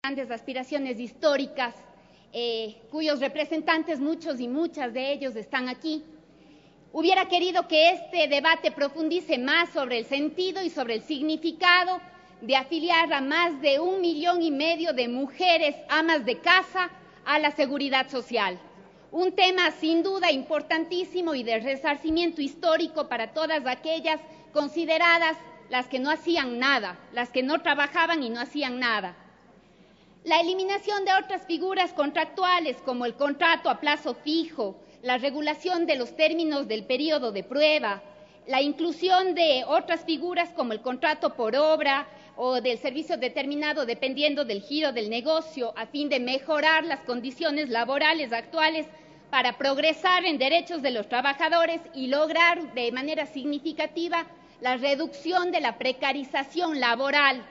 grandes aspiraciones históricas, cuyos representantes, muchos y muchas de ellos, están aquí. Hubiera querido que este debate profundice más sobre el sentido y sobre el significado de afiliar a más de 1,5 millones de mujeres amas de casa a la seguridad social. Un tema sin duda importantísimo y de resarcimiento histórico para todas aquellas consideradas las que no hacían nada, las que no trabajaban y no hacían nada. La eliminación de otras figuras contractuales como el contrato a plazo fijo, la regulación de los términos del periodo de prueba, la inclusión de otras figuras como el contrato por obra o del servicio determinado dependiendo del giro del negocio a fin de mejorar las condiciones laborales actuales para progresar en derechos de los trabajadores y lograr de manera significativa la reducción de la precarización laboral.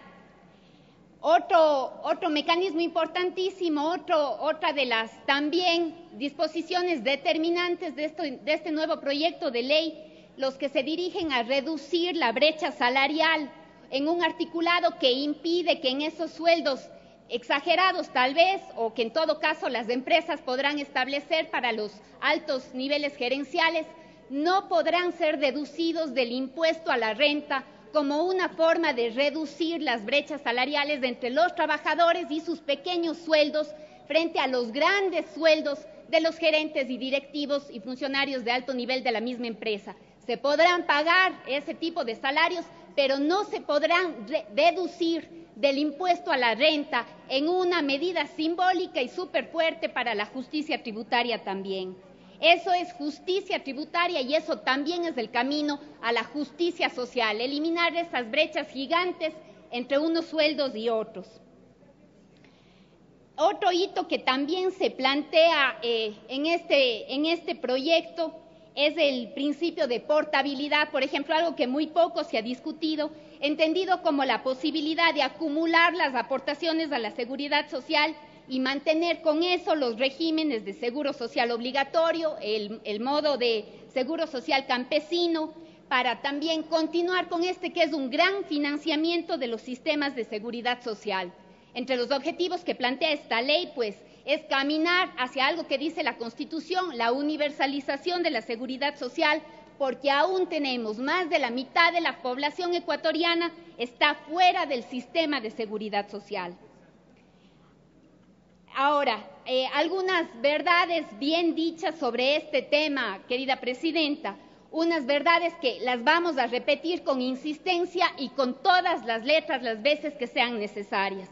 Otro mecanismo importantísimo, otra de las también disposiciones determinantes de este nuevo proyecto de ley, los que se dirigen a reducir la brecha salarial en un articulado que impide que en esos sueldos exagerados tal vez, o que en todo caso las empresas podrán establecer para los altos niveles gerenciales, no podrán ser deducidos del impuesto a la renta como una forma de reducir las brechas salariales entre los trabajadores y sus pequeños sueldos frente a los grandes sueldos de los gerentes y directivos y funcionarios de alto nivel de la misma empresa. Se podrán pagar ese tipo de salarios, pero no se podrán deducir del impuesto a la renta en una medida simbólica y súper fuerte para la justicia tributaria también. Eso es justicia tributaria y eso también es el camino a la justicia social, eliminar esas brechas gigantes entre unos sueldos y otros. Otro hito que también se plantea en este proyecto es el principio de portabilidad, por ejemplo, algo que muy poco se ha discutido, entendido como la posibilidad de acumular las aportaciones a la seguridad social y mantener con eso los regímenes de seguro social obligatorio, el modo de seguro social campesino, para también continuar con que es un gran financiamiento de los sistemas de seguridad social. Entre los objetivos que plantea esta ley, pues, es caminar hacia algo que dice la Constitución, la universalización de la seguridad social, porque aún tenemos más de la mitad de la población ecuatoriana está fuera del sistema de seguridad social. Ahora, algunas verdades bien dichas sobre este tema, querida presidenta, unas verdades que las vamos a repetir con insistencia y con todas las letras las veces que sean necesarias.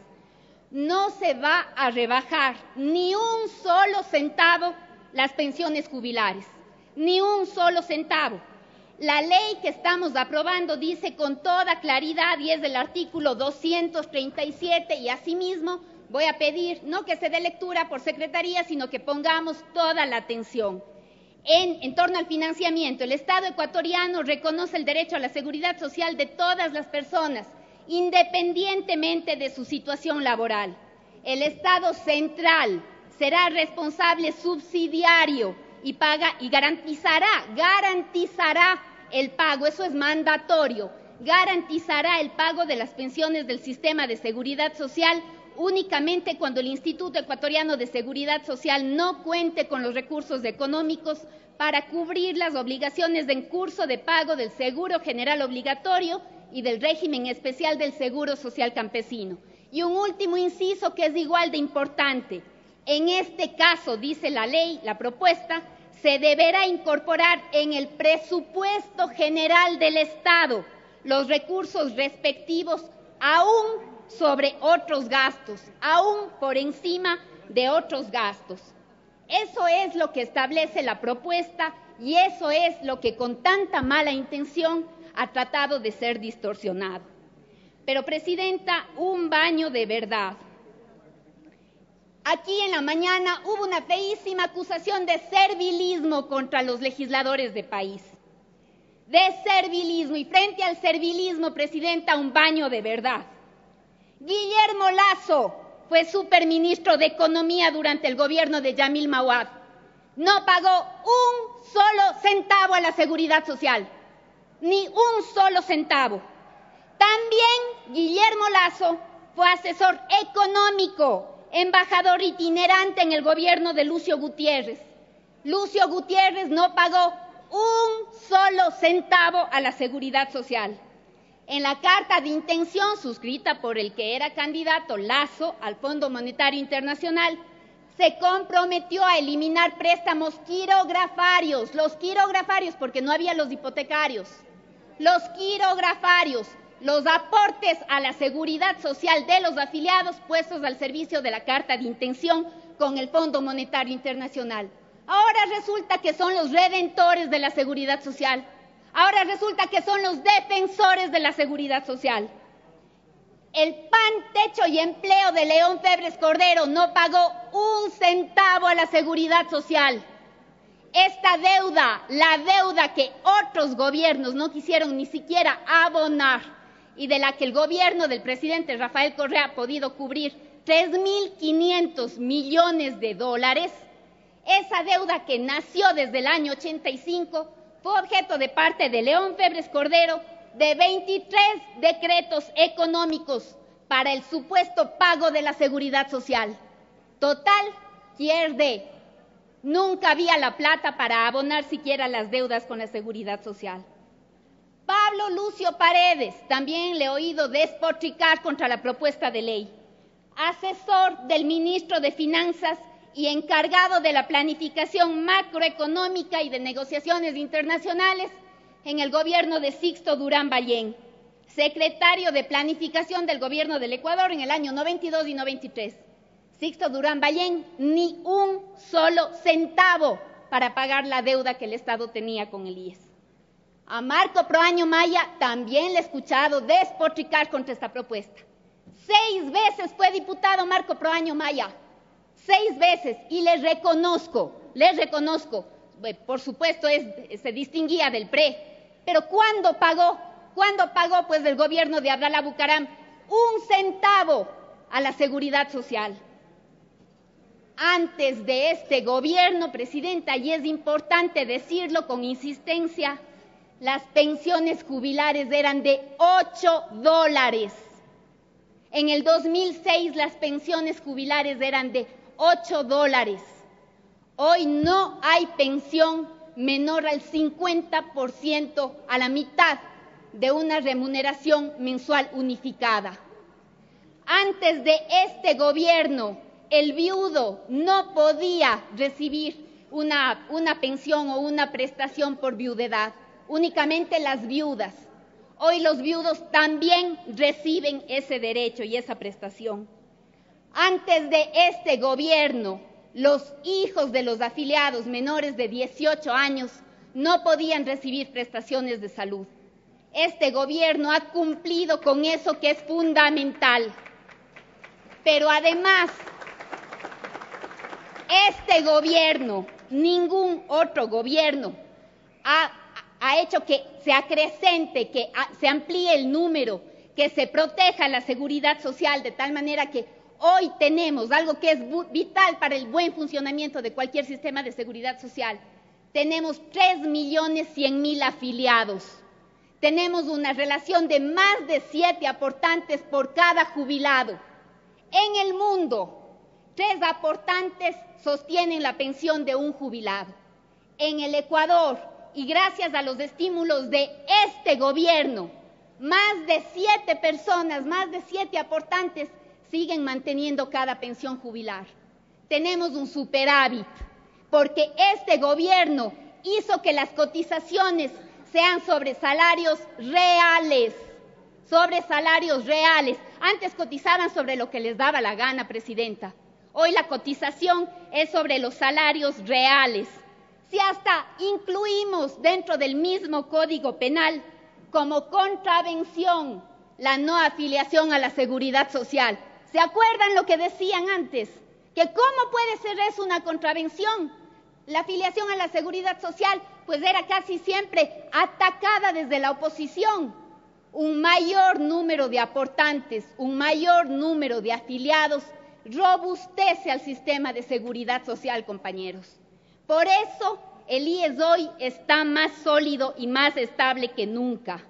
No se va a rebajar ni un solo centavo las pensiones jubilares, ni un solo centavo. La ley que estamos aprobando dice con toda claridad, y es del artículo 237, y asimismo voy a pedir no que se dé lectura por secretaría, sino que pongamos toda la atención. En torno al financiamiento, el Estado ecuatoriano reconoce el derecho a la seguridad social de todas las personas, independientemente de su situación laboral. El Estado central será responsable subsidiario y garantizará el pago, eso es mandatorio, garantizará el pago de las pensiones del sistema de seguridad social únicamente cuando el Instituto Ecuatoriano de Seguridad Social no cuente con los recursos económicos para cubrir las obligaciones en curso de pago del Seguro General Obligatorio y del régimen especial del Seguro Social Campesino. Y un último inciso que es igual de importante. En este caso, dice la ley, la propuesta, se deberá incorporar en el presupuesto general del Estado los recursos respectivos aún sobre otros gastos, aún por encima de otros gastos. Eso es lo que establece la propuesta y eso es lo que con tanta mala intención ha tratado de ser distorsionado. Pero, presidenta, un baño de verdad. Aquí en la mañana hubo una feísima acusación de servilismo contra los legisladores de país. De servilismo, y frente al servilismo, presidenta, un baño de verdad. Guillermo Lasso fue superministro de Economía durante el gobierno de Yamil Mawad. No pagó un solo centavo a la seguridad social, ni un solo centavo. También Guillermo Lasso fue asesor económico, embajador itinerante en el gobierno de Lucio Gutiérrez. Lucio Gutiérrez no pagó un solo centavo a la Seguridad Social. En la carta de intención suscrita por el que era candidato Lasso al Fondo Monetario Internacional, se comprometió a eliminar préstamos quirografarios, los quirografarios, porque no había los hipotecarios, los quirografarios, los aportes a la seguridad social de los afiliados puestos al servicio de la carta de intención con el Fondo Monetario Internacional. Ahora resulta que son los redentores de la seguridad social. Ahora resulta que son los defensores de la seguridad social. El PAN, Techo y Empleo de León Febres Cordero no pagó un centavo a la seguridad social. Esta deuda, la deuda que otros gobiernos no quisieron ni siquiera abonar y de la que el gobierno del presidente Rafael Correa ha podido cubrir 3.500 millones de dólares, esa deuda que nació desde el año 85 fue objeto de parte de León Febres Cordero de 23 decretos económicos para el supuesto pago de la seguridad social. Total, pierde. Nunca había la plata para abonar siquiera las deudas con la seguridad social. Pablo Lucio Paredes, también le he oído despotricar contra la propuesta de ley. Asesor del ministro de Finanzas y encargado de la planificación macroeconómica y de negociaciones internacionales en el gobierno de Sixto Durán Ballén, secretario de Planificación del gobierno del Ecuador en el año 92 y 93. Sixto Durán Ballén, ni un solo centavo para pagar la deuda que el Estado tenía con el IES. A Marco Proaño Maya también le he escuchado despotricar contra esta propuesta. 6 veces fue diputado Marco Proaño Maya. 6 veces, y les reconozco, por supuesto se distinguía del PRE, pero ¿cuándo pagó? Pues del gobierno de Abdalá Bucaram un centavo a la seguridad social. Antes de este gobierno, Presidenta, y es importante decirlo con insistencia, las pensiones jubilares eran de $8. En el 2006 las pensiones jubilares eran de $8. Hoy no hay pensión menor al 50%, a la mitad de una remuneración mensual unificada. Antes de este gobierno, el viudo no podía recibir una pensión o una prestación por viudedad, únicamente las viudas. Hoy los viudos también reciben ese derecho y esa prestación. Antes de este gobierno, los hijos de los afiliados menores de 18 años no podían recibir prestaciones de salud. Este gobierno ha cumplido con eso que es fundamental. Pero además, este gobierno, ningún otro gobierno, ha hecho que se acrecente, que se amplíe el número, que se proteja la seguridad social de tal manera que hoy tenemos algo que es vital para el buen funcionamiento de cualquier sistema de seguridad social. Tenemos 3.100.000 afiliados. Tenemos una relación de más de 7 aportantes por cada jubilado. En el mundo, 3 aportantes sostienen la pensión de un jubilado. En el Ecuador, y gracias a los estímulos de este gobierno, más de 7 personas, más de 7 aportantes siguen manteniendo cada pensión jubilar. Tenemos un superávit, porque este gobierno hizo que las cotizaciones sean sobre salarios reales, Antes cotizaban sobre lo que les daba la gana, Presidenta. Hoy la cotización es sobre los salarios reales. Si hasta incluimos dentro del mismo Código Penal como contravención la no afiliación a la seguridad social. ¿Se acuerdan lo que decían antes? Que cómo puede ser eso una contravención. La afiliación a la seguridad social pues era casi siempre atacada desde la oposición. Un mayor número de aportantes, un mayor número de afiliados robustece al sistema de seguridad social, compañeros. Por eso el IES hoy está más sólido y más estable que nunca.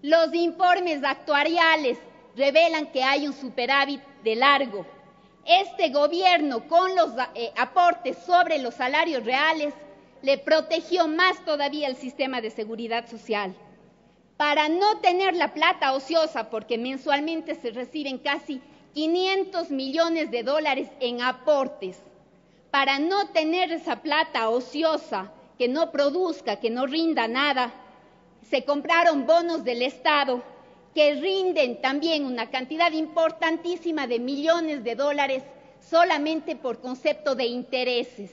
Los informes actuariales revelan que hay un superávit de largo. Este gobierno, con los aportes sobre los salarios reales, le protegió más todavía el sistema de seguridad social. Para no tener la plata ociosa, porque mensualmente se reciben casi 500 millones de dólares en aportes, para no tener esa plata ociosa, que no produzca, que no rinda nada, se compraron bonos del Estado que rinden también una cantidad importantísima de millones de dólares solamente por concepto de intereses.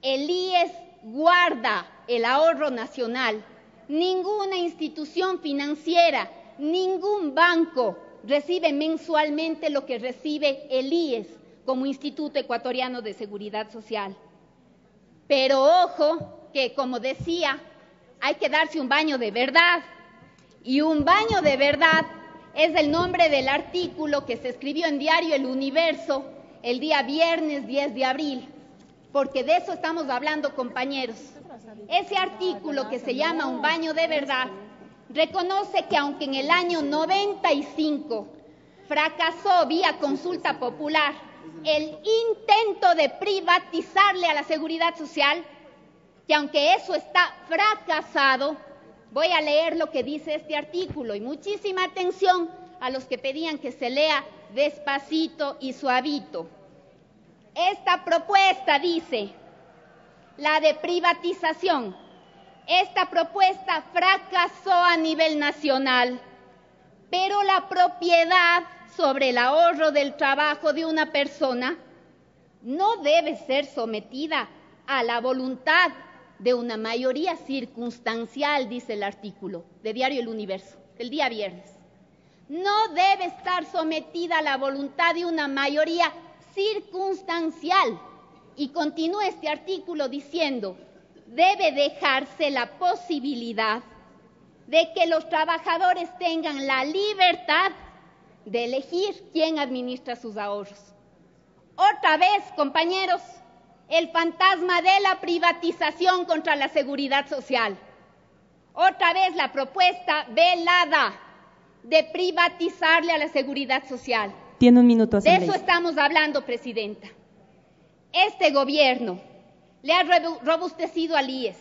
El IES guarda el ahorro nacional. Ninguna institución financiera, ningún banco recibe mensualmente lo que recibe el IES como Instituto Ecuatoriano de Seguridad Social. Pero ojo, que como decía, hay que darse un baño de verdad. Y un baño de verdad es el nombre del artículo que se escribió en Diario El Universo el día viernes 10 de abril, porque de eso estamos hablando, compañeros. Ese artículo, que se llama Un baño de verdad, reconoce que aunque en el año 95 fracasó vía consulta popular el intento de privatizarle a la seguridad social, que aunque eso está fracasado, voy a leer lo que dice este artículo, y muchísima atención a los que pedían que se lea despacito y suavito. Esta propuesta dice, la de privatización, esta propuesta fracasó a nivel nacional, pero la propiedad sobre el ahorro del trabajo de una persona no debe ser sometida a la voluntad de una mayoría circunstancial, dice el artículo de Diario El Universo, el día viernes. No debe estar sometida a la voluntad de una mayoría circunstancial. Y continúa este artículo diciendo, debe dejarse la posibilidad de que los trabajadores tengan la libertad de elegir quién administra sus ahorros. Otra vez, compañeros, el fantasma de la privatización contra la seguridad social. Otra vez la propuesta velada de privatizarle a la seguridad social. Tiene un minuto, De eso estamos hablando, presidenta. Este gobierno le ha robustecido al IES.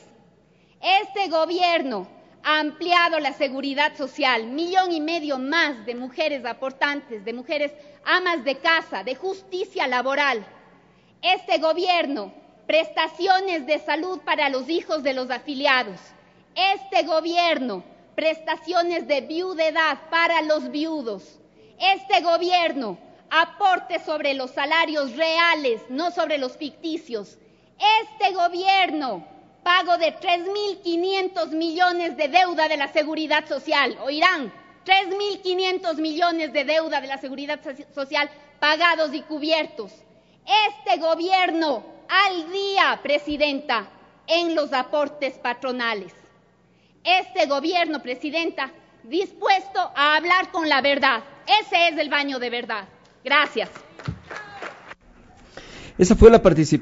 Este gobierno ha ampliado la seguridad social, 1,5 millones más de mujeres aportantes, de mujeres amas de casa, de justicia laboral. Este gobierno, prestaciones de salud para los hijos de los afiliados. Este gobierno, prestaciones de viudedad para los viudos. Este gobierno, aporte sobre los salarios reales, no sobre los ficticios. Este gobierno, pago de 3.500 millones de deuda de la seguridad social. Oirán, 3.500 millones de deuda de la seguridad social pagados y cubiertos. Este gobierno al día, presidenta, en los aportes patronales. Este gobierno, presidenta, dispuesto a hablar con la verdad. Ese es el baño de verdad. Gracias. Esa fue la participación.